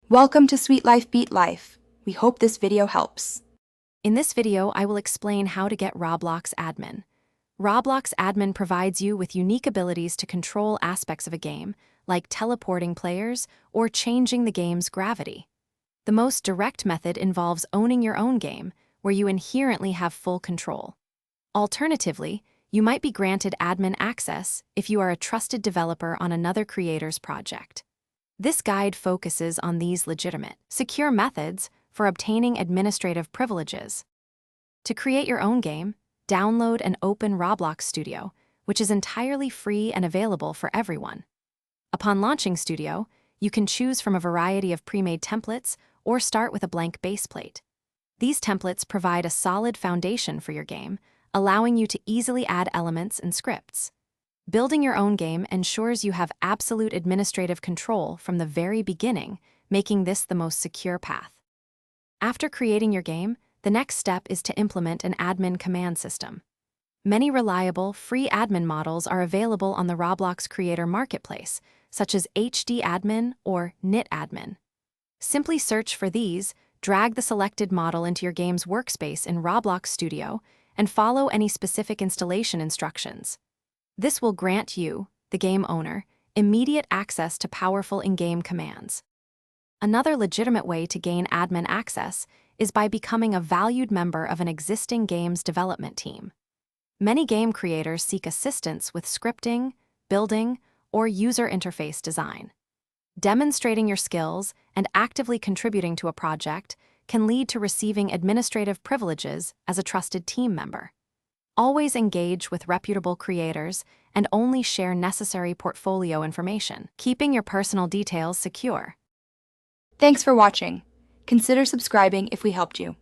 Welcome to Sweet Life Beat Life. We hope this video helps. In this video, I will explain how to get Roblox Admin. Roblox Admin provides you with unique abilities to control aspects of a game, like teleporting players or changing the game's gravity. The most direct method involves owning your own game, where you inherently have full control. Alternatively, you might be granted admin access if you are a trusted developer on another creator's project. This guide focuses on these legitimate, secure methods for obtaining administrative privileges. To create your own game, download and open Roblox Studio, which is entirely free and available for everyone. Upon launching Studio, you can choose from a variety of pre-made templates or start with a blank baseplate. These templates provide a solid foundation for your game, allowing you to easily add elements and scripts. Building your own game ensures you have absolute administrative control from the very beginning, making this the most secure path. After creating your game, the next step is to implement an admin command system. Many reliable, free admin models are available on the Roblox Creator Marketplace, such as HD Admin or Knit Admin. Simply search for these, drag the selected model into your game's workspace in Roblox Studio, and follow any specific installation instructions. This will grant you, the game owner, immediate access to powerful in-game commands. Another legitimate way to gain admin access is by becoming a valued member of an existing game's development team. Many game creators seek assistance with scripting, building, or user interface design. Demonstrating your skills and actively contributing to a project can lead to receiving administrative privileges as a trusted team member. Always engage with reputable creators and only share necessary portfolio information, keeping your personal details secure. Thanks for watching. Consider subscribing if we helped you.